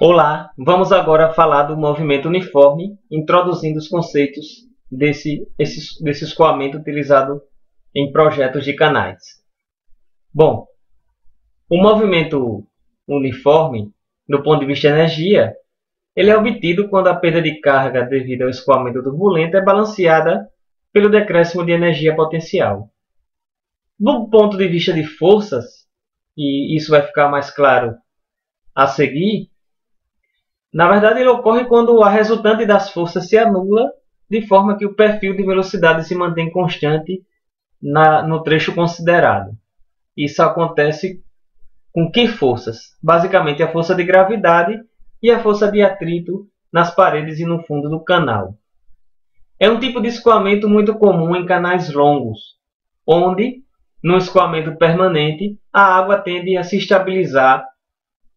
Olá, vamos agora falar do movimento uniforme, introduzindo os conceitos desse escoamento utilizado em projetos de canais. Bom, o movimento uniforme, do ponto de vista de energia, ele é obtido quando a perda de carga devido ao escoamento turbulento é balanceada pelo decréscimo de energia potencial. Do ponto de vista de forças, e isso vai ficar mais claro a seguir, na verdade, ele ocorre quando a resultante das forças se anula, de forma que o perfil de velocidade se mantém constante no trecho considerado. Isso acontece com que forças? Basicamente, a força de gravidade e a força de atrito nas paredes e no fundo do canal. É um tipo de escoamento muito comum em canais longos, onde, no escoamento permanente, a água tende a se estabilizar,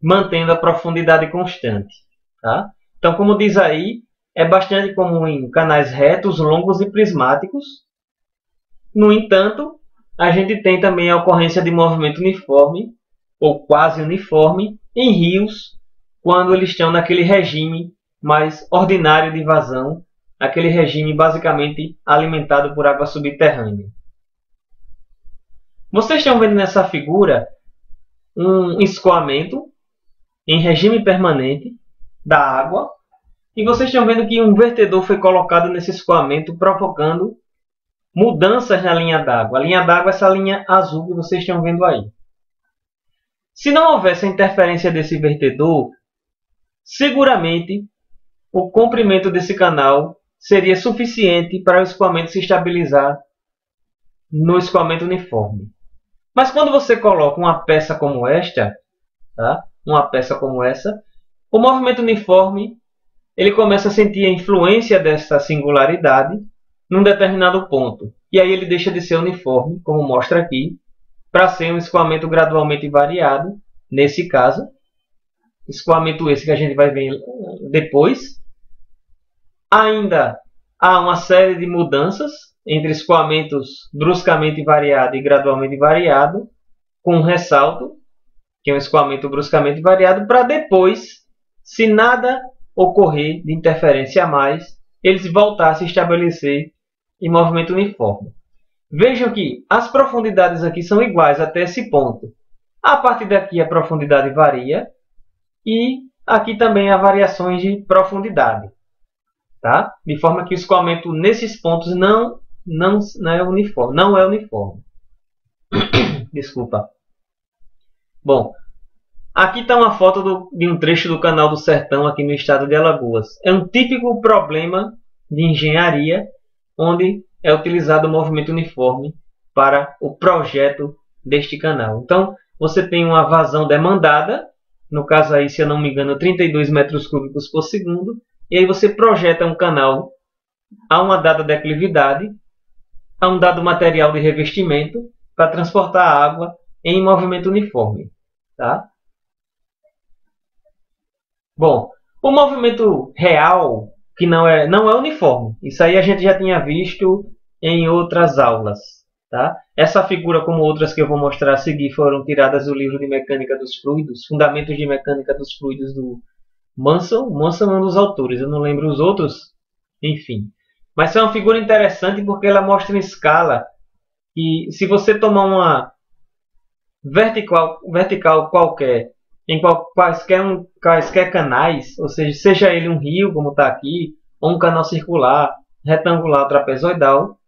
mantendo a profundidade constante. Tá? Então, como diz aí, é bastante comum em canais retos, longos e prismáticos. No entanto, a gente tem também a ocorrência de movimento uniforme, ou quase uniforme, em rios, quando eles estão naquele regime mais ordinário de vazão, aquele regime basicamente alimentado por água subterrânea. Vocês estão vendo nessa figura um escoamento em regime permanente da água, e vocês estão vendo que um vertedor foi colocado nesse escoamento, provocando mudanças na linha d'água. A linha d'água é essa linha azul que vocês estão vendo aí. Se não houvesse a interferência desse vertedor, seguramente o comprimento desse canal seria suficiente para o escoamento se estabilizar no escoamento uniforme. Mas quando você coloca uma peça como esta, tá? Uma peça como essa, o movimento uniforme ele começa a sentir a influência dessa singularidade num determinado ponto. E aí ele deixa de ser uniforme, como mostra aqui, para ser um escoamento gradualmente variado. Nesse caso, escoamento esse que a gente vai ver depois. Ainda há uma série de mudanças entre escoamentos bruscamente variado e gradualmente variado, com um ressalto, que é um escoamento bruscamente variado, para depois, se nada ocorrer de interferência a mais, eles voltar a se estabelecer em movimento uniforme. Vejam que as profundidades aqui são iguais até esse ponto. A partir daqui a profundidade varia e aqui também há variações de profundidade. Tá? De forma que o escoamento nesses pontos não é uniforme. Desculpa. Bom, aqui está uma foto de um trecho do Canal do Sertão, aqui no estado de Alagoas. É um típico problema de engenharia, onde é utilizado o movimento uniforme para o projeto deste canal. Então, você tem uma vazão demandada, no caso aí, se eu não me engano, 32 metros cúbicos por segundo, e aí você projeta um canal a uma dada declividade, a um dado material de revestimento, para transportar a água em movimento uniforme. Tá? Bom, o movimento real, que não é uniforme, isso aí a gente já tinha visto em outras aulas. Tá? Essa figura, como outras que eu vou mostrar a seguir, foram tiradas do livro de Mecânica dos Fluidos, Fundamentos de Mecânica dos Fluidos, do Manson. Manson é um dos autores, eu não lembro os outros, enfim. Mas é uma figura interessante porque ela mostra em escala que se você tomar uma vertical qualquer, em quaisquer canais, ou seja ele um rio, como está aqui, ou um canal circular, retangular, trapezoidal,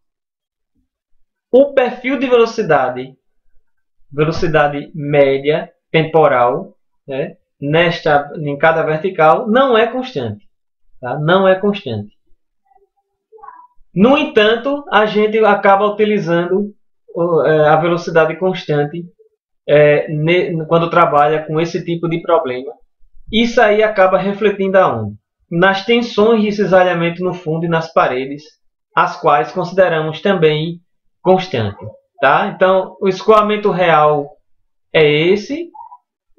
o perfil de velocidade média, temporal, né, em cada vertical, não é constante. Tá? Não é constante. No entanto, a gente acaba utilizando a velocidade constante quando trabalha com esse tipo de problema. Isso aí acaba refletindo aonde? Nas tensões de cisalhamento no fundo e nas paredes, as quais consideramos também constante. Tá? Então, o escoamento real é esse,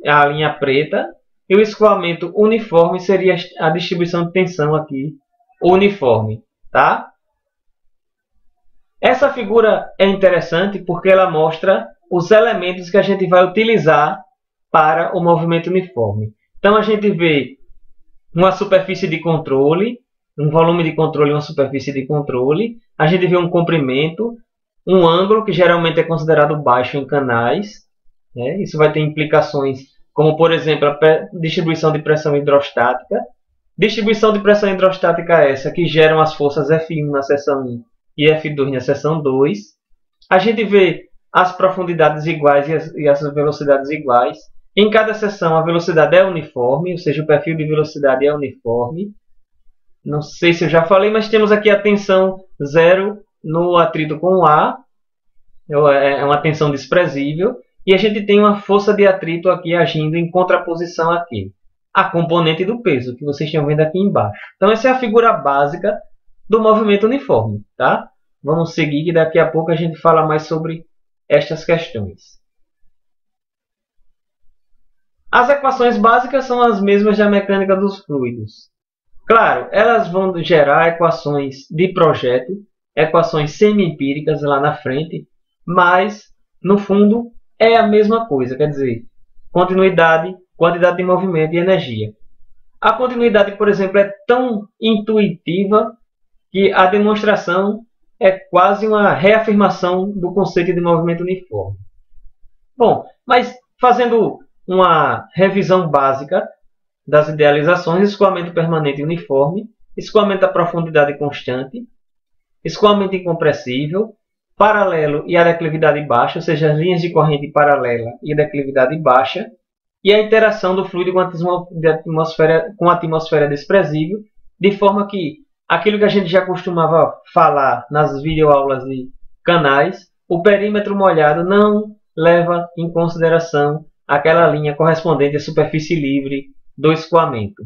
a linha preta, e o escoamento uniforme seria a distribuição de tensão aqui, uniforme. Tá? Essa figura é interessante porque ela mostra os elementos que a gente vai utilizar para o movimento uniforme. Então a gente vê uma superfície de controle, um volume de controle e uma superfície de controle. A gente vê um comprimento, um ângulo, que geralmente é considerado baixo em canais, né? Isso vai ter implicações como, por exemplo, a distribuição de pressão hidrostática. Distribuição de pressão hidrostática é essa que geram as forças F1 na seção 1 e F2 na seção 2. A gente vê as profundidades iguais e as velocidades iguais. Em cada seção a velocidade é uniforme, ou seja, o perfil de velocidade é uniforme. Não sei se eu já falei, mas temos aqui a tensão zero no atrito com o ar. É uma tensão desprezível. E a gente tem uma força de atrito aqui agindo em contraposição aqui. A componente do peso, que vocês estão vendo aqui embaixo. Então essa é a figura básica do movimento uniforme. Tá? Vamos seguir, que daqui a pouco a gente fala mais sobre estas questões. As equações básicas são as mesmas da mecânica dos fluidos. Claro, elas vão gerar equações de projeto, equações semi-empíricas lá na frente, mas, no fundo, é a mesma coisa, quer dizer, continuidade, quantidade de movimento e energia. A continuidade, por exemplo, é tão intuitiva que a demonstração é quase uma reafirmação do conceito de movimento uniforme. Bom, mas fazendo uma revisão básica das idealizações: escoamento permanente e uniforme, escoamento à profundidade constante, escoamento incompressível, paralelo e a declividade baixa, ou seja, as linhas de corrente paralela e a declividade baixa, e a interação do fluido com a atmosfera desprezível, de forma que aquilo que a gente já costumava falar nas videoaulas de canais, o perímetro molhado não leva em consideração aquela linha correspondente à superfície livre do escoamento.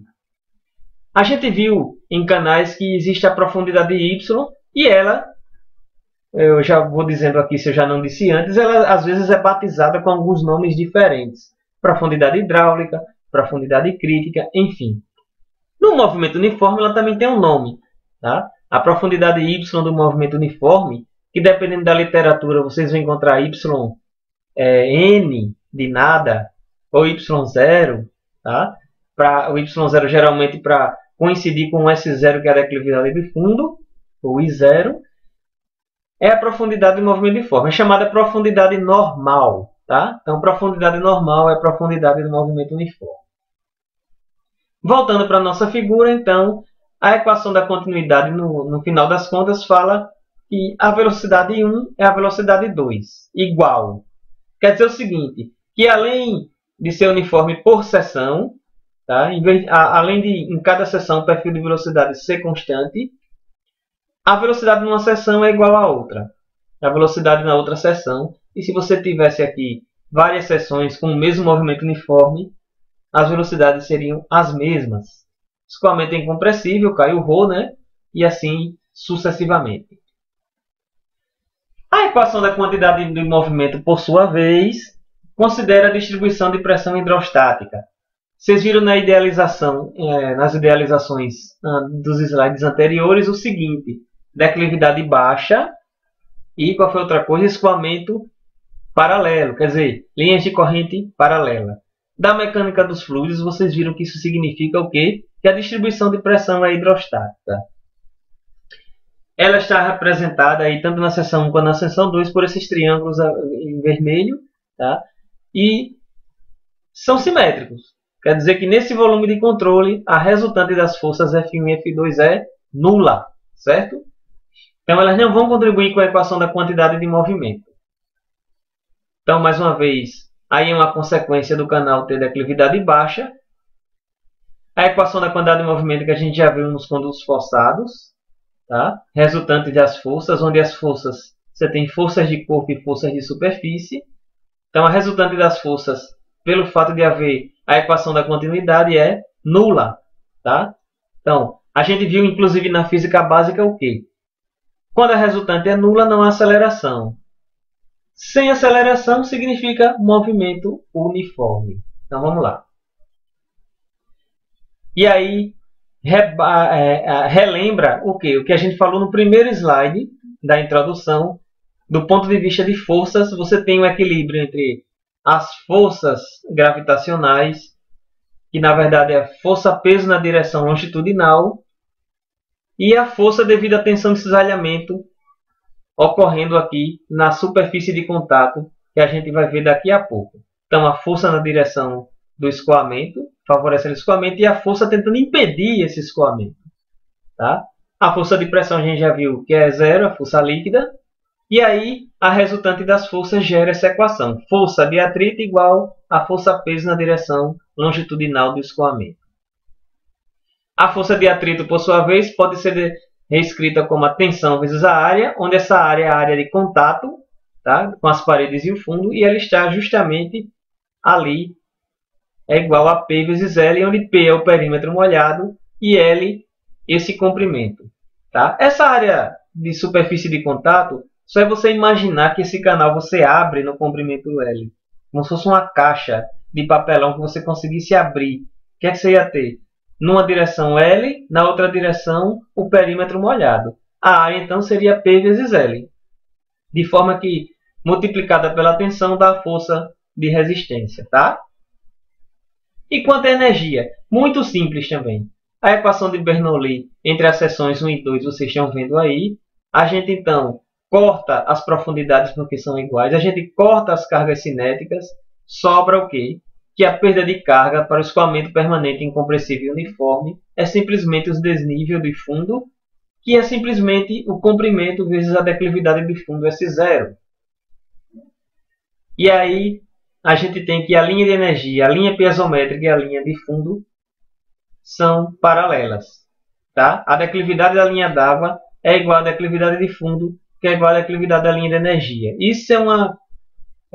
A gente viu em canais que existe a profundidade Y e ela, eu já vou dizendo aqui se eu já não disse antes, ela às vezes é batizada com alguns nomes diferentes. Profundidade hidráulica, profundidade crítica, enfim. No movimento uniforme ela também tem um nome. Tá? A profundidade Y do movimento uniforme, que dependendo da literatura vocês vão encontrar Y N de nada ou Y0, tá? O Y0 geralmente para coincidir com o S0, que é a declividade de fundo, ou I0, é a profundidade do movimento uniforme. É chamada profundidade normal. Tá? Então, profundidade normal é a profundidade do movimento uniforme. Voltando para a nossa figura, então, a equação da continuidade, no final das contas, fala que a velocidade 1 é a velocidade 2, igual. Quer dizer o seguinte, que além de ser uniforme por seção, tá? Além de em cada seção o perfil de velocidade ser constante, a velocidade numa seção é igual à outra. A velocidade na outra seção. E se você tivesse aqui várias seções com o mesmo movimento uniforme, as velocidades seriam as mesmas. Escoamento é incompressível, cai o ρ, né? E assim sucessivamente. A equação da quantidade de movimento, por sua vez, considera a distribuição de pressão hidrostática. Vocês viram na idealização, nas idealizações dos slides anteriores o seguinte: declividade baixa e qual foi outra coisa? Escoamento paralelo, quer dizer, linhas de corrente paralela. Da mecânica dos fluidos, vocês viram que isso significa o quê? Que a distribuição de pressão é hidrostática. Ela está representada aí tanto na seção 1 quanto na seção 2 por esses triângulos em vermelho, tá? E são simétricos. Quer dizer que nesse volume de controle, a resultante das forças F1 e F2 é nula, certo? Então elas não vão contribuir com a equação da quantidade de movimento. Então, mais uma vez, aí é uma consequência do canal ter declividade baixa. A equação da quantidade de movimento que a gente já viu nos condutos forçados, tá? Resultante das forças, onde as forças, você tem forças de corpo e forças de superfície. Então, a resultante das forças, pelo fato de haver a equação da continuidade, é nula. Tá? Então, a gente viu, inclusive, na física básica o quê? Quando a resultante é nula, não há aceleração. Sem aceleração significa movimento uniforme. Então, vamos lá. E aí, relembra o quê? O que a gente falou no primeiro slide da introdução. Do ponto de vista de forças, você tem um equilíbrio entre as forças gravitacionais que na verdade é força-peso na direção longitudinal, e a força devido à tensão de cisalhamento ocorrendo aqui na superfície de contato, que a gente vai ver daqui a pouco. Então, a força na direção do escoamento, favorecendo o escoamento, e a força tentando impedir esse escoamento. Tá? A força de pressão a gente já viu que é zero, a força líquida, e aí a resultante das forças gera essa equação. Força de atrito igual a força-peso na direção longitudinal do escoamento. A força de atrito, por sua vez, pode ser reescrita como a tensão vezes a área, onde essa área é a área de contato, tá? Com as paredes e o fundo, e ela está justamente ali, é igual a P vezes L, onde P é o perímetro molhado e L esse comprimento. Tá? Essa área de superfície de contato, só é você imaginar que esse canal você abre no comprimento L, como se fosse uma caixa de papelão que você conseguisse abrir. O que é que você ia ter? Numa direção L, na outra direção o perímetro molhado. A área então seria P vezes L, de forma que multiplicada pela tensão dá a força de resistência. Tá? E quanto à energia? Muito simples também. A equação de Bernoulli entre as seções 1 e 2 vocês estão vendo aí. A gente então corta as profundidades porque são iguais. A gente corta as cargas cinéticas. Sobra o quê? Que a perda de carga para o escoamento permanente, incompressível e uniforme é simplesmente o desnível de fundo, que é simplesmente o comprimento vezes a declividade de fundo S0. E aí a gente tem que a linha de energia, a linha piezométrica e a linha de fundo são paralelas. Tá? A declividade da linha d'água é igual à declividade de fundo, que é igual à declividade da linha de energia. Isso é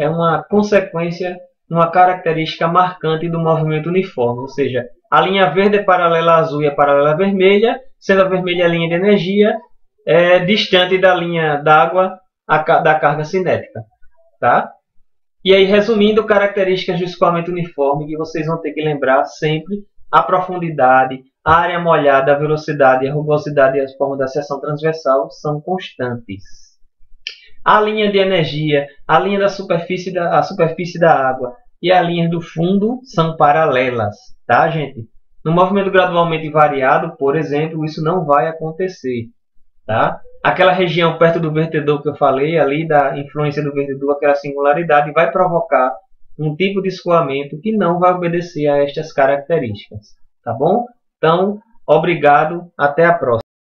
uma consequência, uma característica marcante do movimento uniforme. Ou seja, a linha verde é paralela à azul e é paralela à vermelha, sendo a vermelha a linha de energia, é distante da linha d'água da carga cinética. Tá? E aí, resumindo, características do escoamento uniforme que vocês vão ter que lembrar sempre: a profundidade, a área molhada, a velocidade, a rugosidade e as formas da seção transversal são constantes. A linha de energia, a linha da superfície da água e a linha do fundo são paralelas. Tá, gente? No movimento gradualmente variado, por exemplo, isso não vai acontecer. Tá? Aquela região perto do vertedor que eu falei, ali da influência do vertedor, aquela singularidade, vai provocar um tipo de escoamento que não vai obedecer a estas características. Tá bom? Então, obrigado, até a próxima.